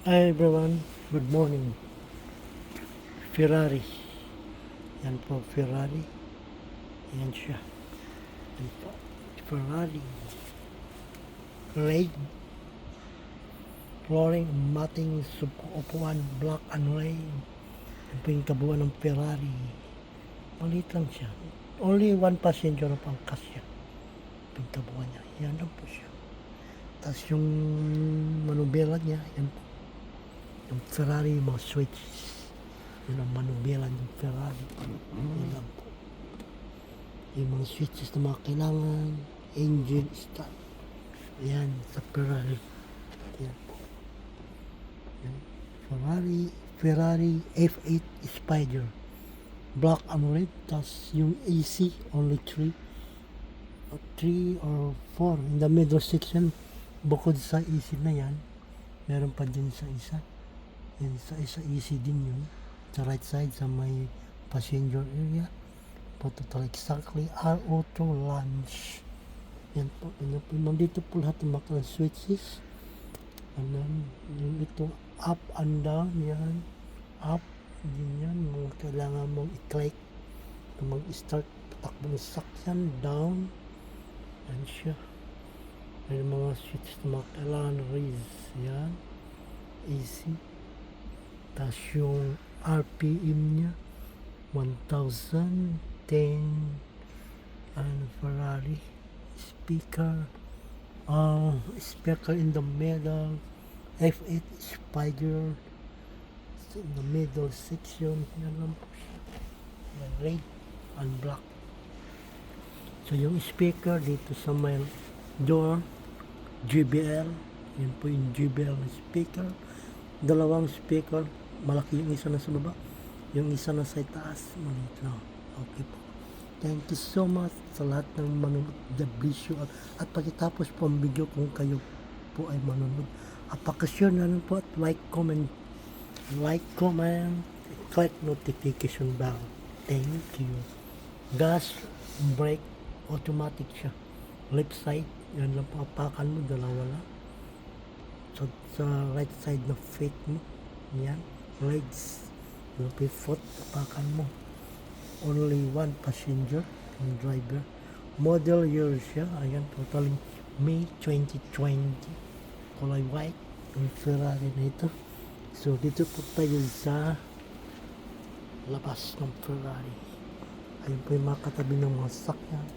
Hi everyone, good morning. Ferrari. Yan po, Ferrari. Yan siya. Yan po. Ferrari. Red. Flooring, matting, upuan, black and red. Yan po yung kabuuan ng Ferrari. Maliit lang siya. Only one passenger na pang kasya. Yung kabuuan niya. Yan lang po siya. Tapos yung manubela niya, yan po. Yung Ferrari, yung mga switches. Yun ang manubela ng Ferrari. Yan lang po. Yung mga switches na mga kailangan, engine start. Ayan, sa Ferrari. Yan po. Yan. Ferrari F8 Spider. Black and red. Tapos yung AC, only 3 or 4 in the middle section. Bukod sa AC na yan, meron pa din sa isa. Yan, sa isa AC din yun. Sa right side, sa may passenger area. Po total exactly R02 launch. Yan po. Yan po. Nandito po lahat ng mga switches. And then, yung itong up and down, yan. Up, din yan. Mga kailangan mong i-click. Mag-start, patakbo ng sakyan, down. Yan siya. May mga switch na mga kailangan raise. Yan. AC. Tapos yung RPM niya 1010 and Ferrari speaker in the middle, F8 Spider in the middle section. Yan lang po siya. Yan, red and black. So yung speaker dito sa may door, JBL. Yan po yung JBL na speaker. Dalawang speaker, malaki yung isa na sa baba, yung isa na sa taas, maliit lang. Okay po. Thank you so much sa lahat ng manonood. The bless you. At pagkatapos po ang video kung kayo po ay manonood, pakashare na lang po at like, comment, click notification bell. Thank you. Gas, brake, automatic siya. Left side, yan lang po, apakan mo, dalawa lang. So, sa right side na feet mo, yan, legs, yung foot, apakan mo. Only one passenger, yung driver. Model year siya, ayan, totaling May 2020. Kulay white, yung Ferrari na ito. So, dito po tayo sa labas ng Ferrari. Ayun po yung mga katabi ng mga sakyan.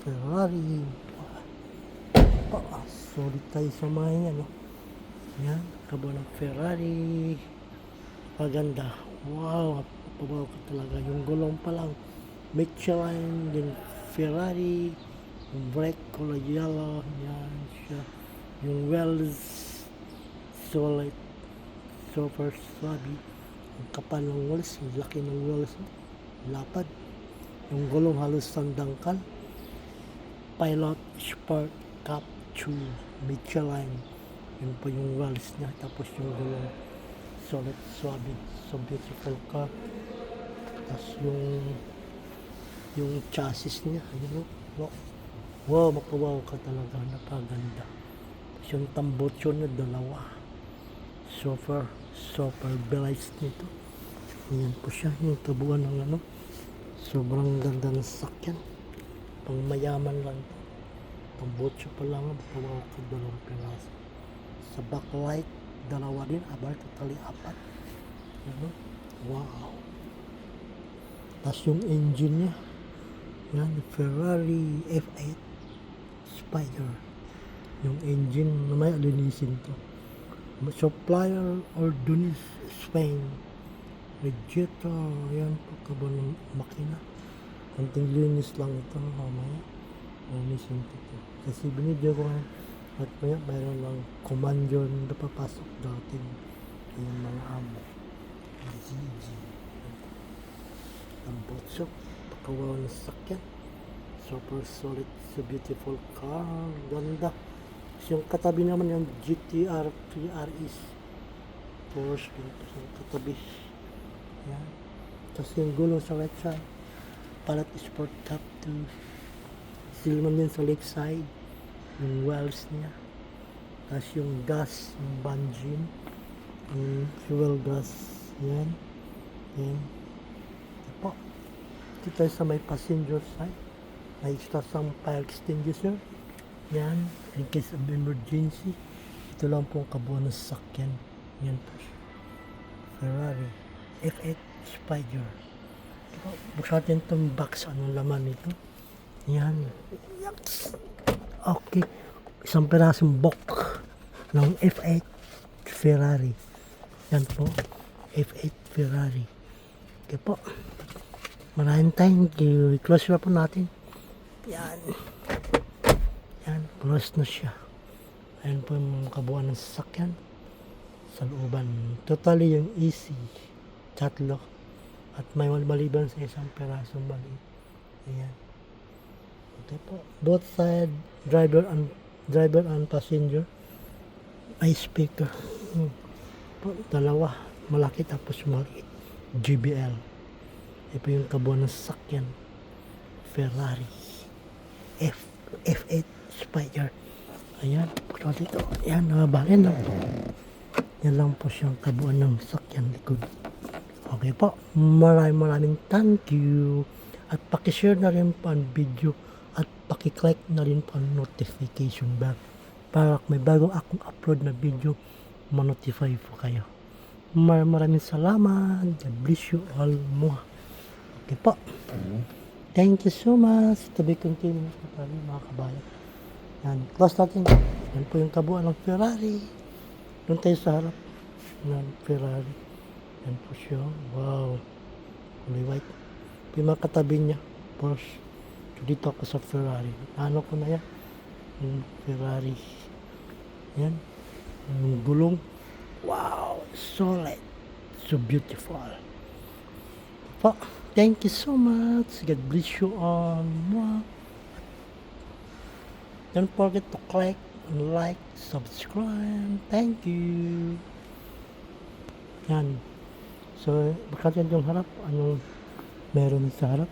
Ferrari. Solid tayo sa mga yan, no? Yan, kabo ng Ferrari. Paganda. Wow, pabaw ka talaga. Yung gulong pa lang, Michelin, din Ferrari, yung brake, kulay yellow, yan siya. Yung wheels, solid, super swabe. Ang kapal ng wheels, ang laki ng wheels, lapad. Yung gulong halos sandangkal. Pilot Sport Cup 2 Michelin. Yun po yung wheels niya. Tapos yung gulong solid, swabe. So beautiful car. Tapos yung chassis niya. Ayun, wow. Wow, makawaw ka talaga. Napaganda. Tapos yung tambutso niya, dalawa. Super bilis nito. Yan po siya. Yung kabuuan ng ano. Sobrang ganda ng sakyan. Pang mayaman lang to. Tambutso pa lang. Makawaw ka, dalawang piraso. Sa backlight, dalawa din, totally apat. Wow. Tapos yung engine niya, yan, Ferrari F8 Spider. Yung engine, namaya linisin to. Supplier Ordonis, Spain. Regito, yan po, kabo ng makina. Anting linis lang ito, mamaya. Linisin to. Kasi binidyo ko nga, at maya mayroon lang commander na papasok dating yung mga amo. GG. Ang botso, pakawaw na sakyan. Super solid, so beautiful car. Ganda. So, yung katabi naman yung GTR 3RS. Porsche, yung katabi. Yan. Tapos yung gulong sa right side. Palat Sport Cup 2. Silman din sa left side. Yung wheels niya. Tapos yung gas, yung bungee. fuel gas. Yan. Yan. Ito po. Dito tayo sa may passenger side. May extra some fire extinguisher. Yan. In case of emergency. Ito lang po ang kabuuan ng sasakyan. Yan po siya. Ferrari F8 Spider. Buksan natin itong box. Anong laman nito? Yan. Yucks. Okay. Isang pirasong box ng F8 Ferrari. Yan po. F8 Ferrari. Okay po. Maraming thank you. I-close na po natin. Yan. Yan. Close na siya. Ayan po yung mga kabuuan ng sasakyan. Sa looban. Totally yung easy. Tatlo. At may maliban sa isang perasong maliit. Ayan. Okay po. Both side, driver and passenger. May speaker. Po, dalawa. Malaki tapos maliit. JBL. Ito yung kabuuan ng sasakyan. Ferrari. F8 Spider. Ayan. So dito. Ayan. Nabayan lang po. Yan lang po siyang kabuuan ng sasakyan likod. Okay po. Maraming thank you. At pakishare na rin po ang video. At pakiclick na rin po ang notification bell. Para may bago akong upload na video, ma-notify po kayo. Maraming salamat. God bless you all more. Okay po. Thank you so much. To be continued mga kabayan. Yan. Close natin. Yan po yung kabuuan ng Ferrari. Doon tayo sa harap ng Ferrari. Yan po siya. Wow. Kulay white. Yung mga katabi niya. Porsche. So, dito ako sa Ferrari. Ano ko na yan? Yung Ferrari. Yan. Yung gulong. Wow. Solid. So beautiful. Po. Thank you so much. God bless you all. Don't forget to click, like, subscribe. Thank you. Yan. So, bakit yan yung harap? Anong meron sa harap?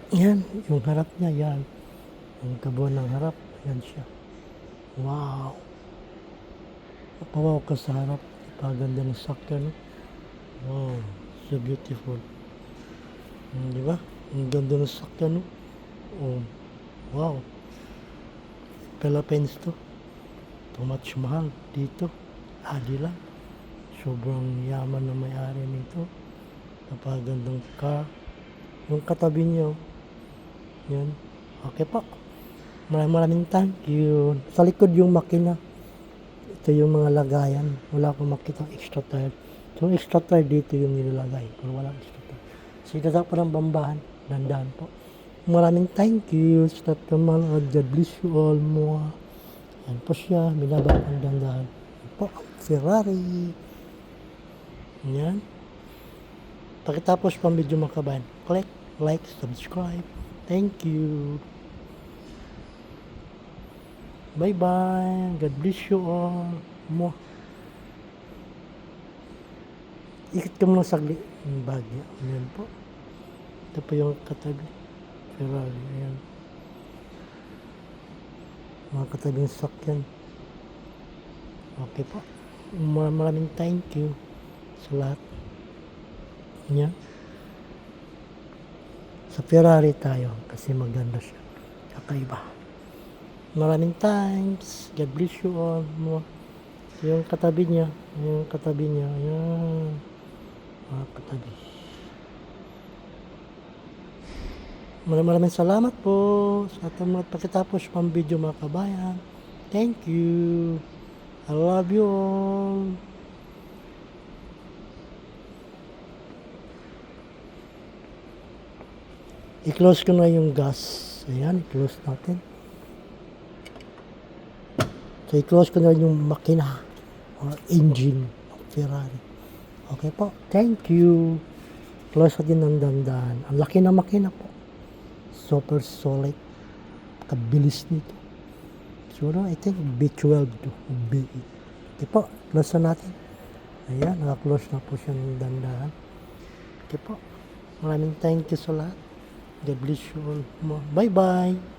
Yan. Yung harap niya, yan. Yung kabuuan ng harap, yan siya. Wow. Papawaw ka sa harap. Paganda ng sakyan. Wow. So beautiful. Di ba? Ang ganda ng sakyan. Oh. Wow. Philippines to. Too much mahal dito. Adi lang. Sobrang yaman na may-ari nito. Napagandang car. Yung katabi niyo. Yan. Okay po. Maraming thank you. Sa likod yung makina. Ito yung mga lagayan. Wala akong makita extra tire. So extra tire dito yung nilalagay. Pero wala extra tire. So ito po ng bambahan. Dandahan po. Maraming thank you. Stop naman. God bless you all more. Yan po siya. Binaba ang dandahan. Yan po. Ferrari. Yan. Pagkatapos pang video mga kabayan. Click, like, subscribe. Thank you. Bye-bye. God bless you all. Mo. Ikot ka muna saglit. Yung bagya. Ayan po. Ito po yung katabi. Ferrari. Ayan. Mga katabing sakyan. Okay po. Maraming thank you sa lahat. Ayan. Sa Ferrari tayo. Kasi maganda siya. Kakaiba. Maraming thanks. God bless you all. Yung katabi niya. Yung katabi niya. Ayan. Mga katabi. Maraming salamat po sa ating mga pagkatapos pang video mga kabayan. Thank you. I love you all. I-close ko na yung gas. Ayan, i-close natin. So, i-close ko na yung makina or engine ng Ferrari. Okay po. Thank you. Close natin ng dandan. Ang laki na makina po. Super solid. Kabilis nito. Siguro, I think B12 to B8. Okay po. Close na natin. Ayan. Naka-close na po siya ng dandan. Okay po. Maraming thank you sa lahat. God bless you all. Bye-bye.